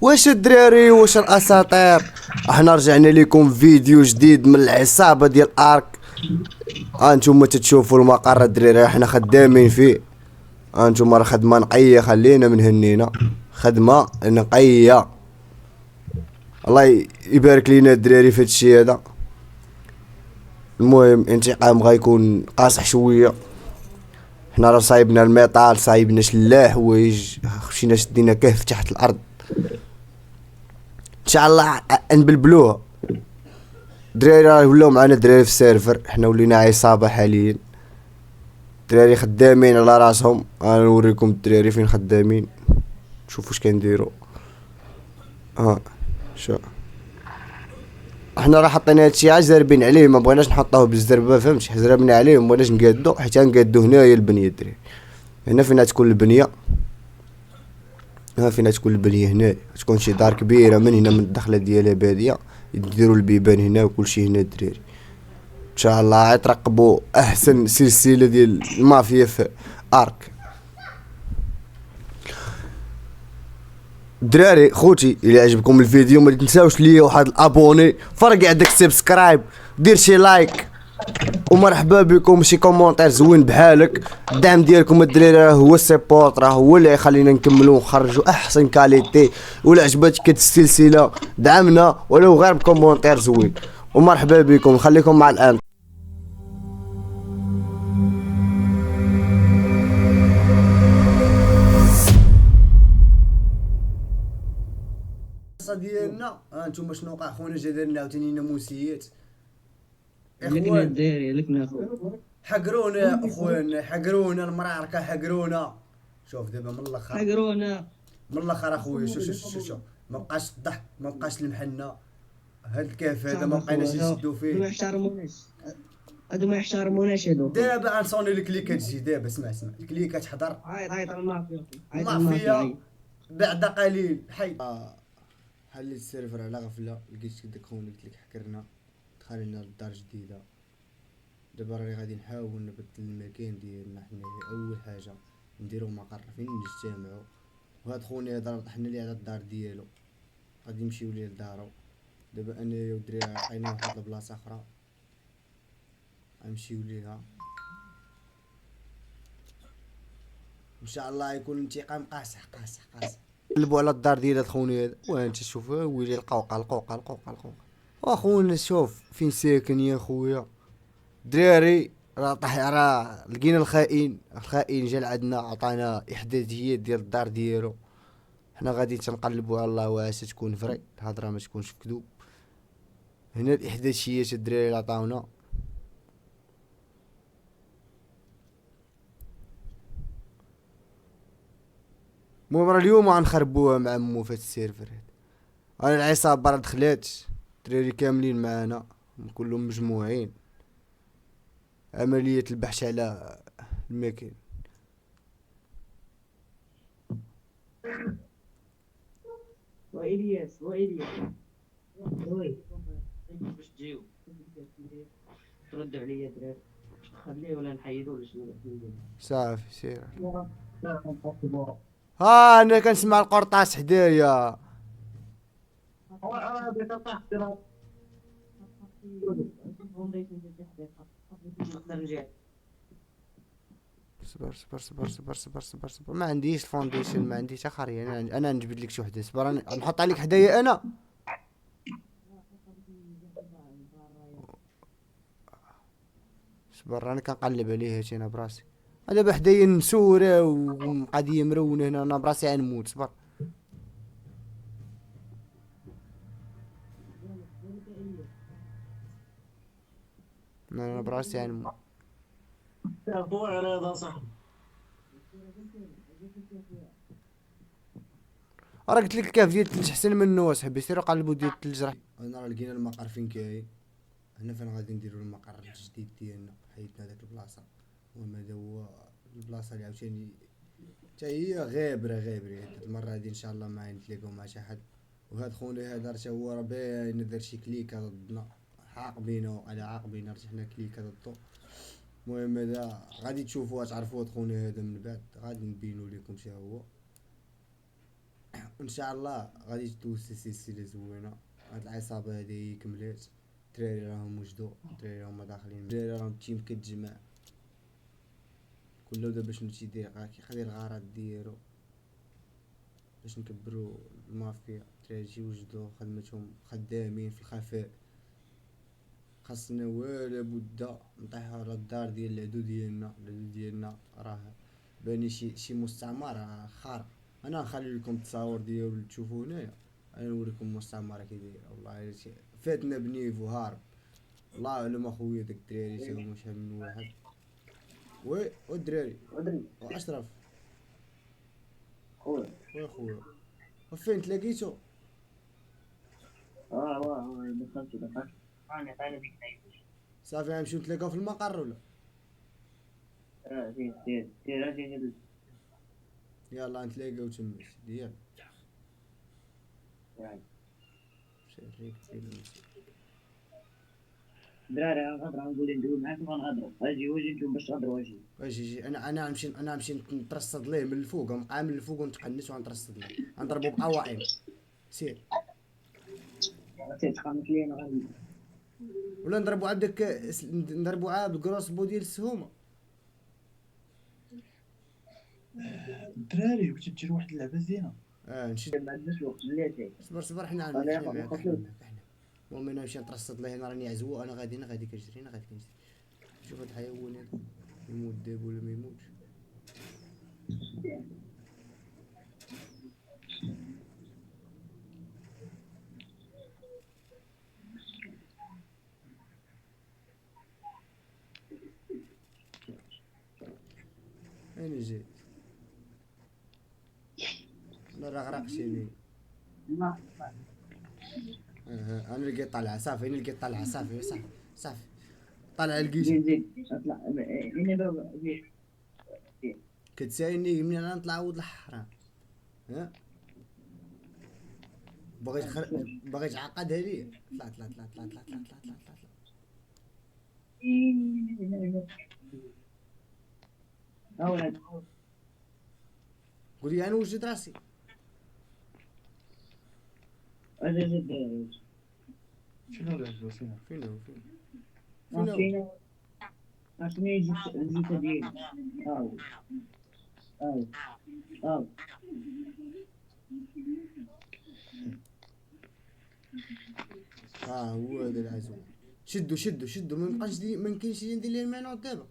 واش الدراري واش الاساطير، احنا رجعنا لكم فيديو جديد من العصابه ديال ارك. انتم تتشوفوا المقر الدراري احنا خدامين فيه. انتم راه خدمه نقيه، خلينا من هنينا خدمه نقيه. الله يبارك لينا الدراري في هادشي هذا. المهم انتقام غيكون قاصح شويه. حنا راه صايبنا الميطال، صايبنا شلا حوايج، مشينا شدينا كهف تحت الارض. ان شاء الله نبلبلوها. دراري راه ولاو معنا دراري في السيرفر، حنا ولينا عصابه حاليا. دراري خدامين على راسهم، انا نوريكم الدراري فين خدامين. شوفوا اش كنديروا. شو احنا راه حطينا هادشي عا زاربين عليه، ما بغيناش نحطوه بالزربه، فهمتش؟ زربنا عليه وما بغيناش نقادو، حيت غنقادو هنايا البنيه الدراري. هنا فين تكون البنيه، ها فين تكون البنيه هنا تكون شي دار كبيره، من هنا من الدخله ديالها باديه، يديروا البيبان هنا وكلشي هنا الدراري. ان شاء الله يترقبوا احسن سلسله ديال المافيا في ارك. دراري خوتي الى عجبكم الفيديو ما تنساوش ليا واحد الابوني، فرقع داك السبسكرايب، دير شي لايك، ومرحبا بكم. شي كومونتير زوين بحالك. الدعم ديالكم الدراري راه هو السيبورت، راه هو اللي يخلينا نكملوا ونخرجوا احسن كاليتي. ولا عجبتك هاد السلسله دعمنا ولو غير بكومونتير زوين، ومرحبا بكم. خليكم مع الان. القصه ديالنا انتم شنو وقع خونا، جا دارنا عاوتاني ناموسيات. لكنا الدراري لكنا اخو حقرونا يا اخوان، حقرونا المراركه، حقرونا. شوف دابا من الاخر، حقرونا. من الاخر اخويا، شو ما بقاش الضحك، ما بقاش المحنه. هاد الكهف هذا صعب ما بقيناش اخويا، نشدو هادو ما فيه. يحترموناش، هادو ما يحترموناش هادو اخويا. دابا غنصوني الكليكه تجي دابا. اسمع الكليكه تحضر. عيط المافيا اخويا، عيط المافيا المافيا عيط. بعد قليل حي. حليت السيرفر على غفله، لقيت داك خونا قلت لك حكرنا، دخلنا للدار جديده. دابا راني غادي نحاول نبدل المكان ديالنا حنايا. اول حاجه نديرو مقر فين نجتمعو، وهاد خونا هذا طحنا ليه على الدار ديالو، غادي نمشيو ليه لدارو. دابا انايا والدراري عطينا واحد البلاصه اخرى غنمشيو ليها. ان شاء الله يكون انتقام قاصح قاصح قاصح. قلبوا على الدار ديال هاد خونا هذا، وين تشوف ويلي القوقعه القوقعه القوقعه القوقعه. واخونا شوف فين ساكن يا خويا. دراري راه لقينا الخائن. الخائن جا لعندنا عطانا احداثيات ديال الدار ديالو. حنا غادي تنقلبوا على الله واش تكون فري الهضره ما تكونش كذوب. هنا الاحداثيات الدراري اللي عطاونا. المهم راه اليوم غنخربوها مع مو في هاد السيرفر هاد. انا العصابه راه دخلات، الدراري كاملين معانا كلهم مجموعين. عمليه البحث على المكان. والياس وي باش تجيو تردوا عليا الدراري، خليه ولا نحيدو ولا شنو ندير؟ صافي سير. ها انا كنسمع القرطاس حدايا. صبر ما عنديش الفونديشن، ما عنديش اخري. انا نجبد لك شي وحده. صبر انا نحط عليك حدايا انا. صبر راني كنقلب عليه هادشي انا براسي. انا دابا حدايا نسوره وقضيه مرونه هنا، انا براسي غنموت. صبر انا براسي غنموت. راه قلت لك الكاف ديال الثلج احسن منه اصاحبي. سيروا قلبوا ديال الثلج راه. انا راه لقينا المقر فين كاين. هنا فين غادي نديرو المقر الجديد ديالنا. حيدنا داك البلاصه. المهم هذا هو البلاصه اللي عاوتاني حتى هي غابره هاد المره هادي ان شاء الله ما نتلاقاو مع شي حد. وهاد خونا هذا راه هو راه باين دار شي كليكه ضدنا، عاقبينو على عاقبين راه حنا كليكه ضدو. المهم هذا غادي تشوفوه تعرفوا هاد خونا هذا من بعد، غادي نبينو لكم شنو هو. ان شاء الله غادي تدوز سلسله زوينه. هاد العصابه هادي كملات، الدراري راهم وجدوا، الدراري راهم داخلين، الدراري راهم تيم كتجمع، كل وحده باش تيدير كيدير الغرض ديالو باش نكبروا المافيا. الدراري تيوجدوا خدمتهم خدامين في الخفاء، خاصنا ولا بد نطيحو على الدار ديال العدو ديالنا. العدو ديالنا راه باني شي مستعمر خارق. انا نخلي لكم التصاور ديالو تشوفوا هنايا، انا نوريكم المستعمره كي دايره. والله فاتنا بنيفو هارب، الله اعلم اخويا داك الدراري تا هما شحال من واحد. وي الدراري ودري واشرف، خويا. خويا وفين تلاقيتو؟ دخلت عطاني ديك صافي غنمشيو نتلاقاو في المقر ولا؟ سير اجي ندوز. يلا نتلاقاو تما سيدي، يلا يعني شريك فيلم. دراري غنهضر غنقول ندوي معاكم غنهضروا اجي واجي نتوما باش تهضروا اجي. اجي انا نمشي نترصد ليه من الفوق، نبقى من الفوق ونتقنس ونترصد ليه، نضربو بقوائم. سير. تيتقامت لينا غادي. ولا نضربو عاد داك نضربو عاد بالكروس بو ديال السهومه. الدراري بغيتي دير واحد اللعبه زينه. نشد. ما عندناش الوقت بلاتي. صبر حنا أنا حنا ياخد معاك وقت حنا له. معاك حنا. المهم انا نمشي نترصد ليه، انا راني عزوو، انا غادي كنجري، انا غادي كنجري. شوف هاد الحيوان هذا يموت دابا ولا ما يموتش. انا جيت، انا راه غرقتيني. ما انا لقيت طالعه صافي، انا لقيت طالعه صافي صافي صافي، طالعه لقيتها. زين اطلع هنا بابا زين. كتسايني من انا نطلع ولد الحرام. ها باغي تعقدها ليا. طلع. اولاد قول لي انا وجد راسي. اجي شنو اللعبه فينا؟ فين هو فين ما هو؟ فينا. عشان يجي الزيت ديالي. هاو هاو هاو. هو هذا العزو. شدو ما نبقاش ما كاينش اللي ندير ليه المعنود دابا.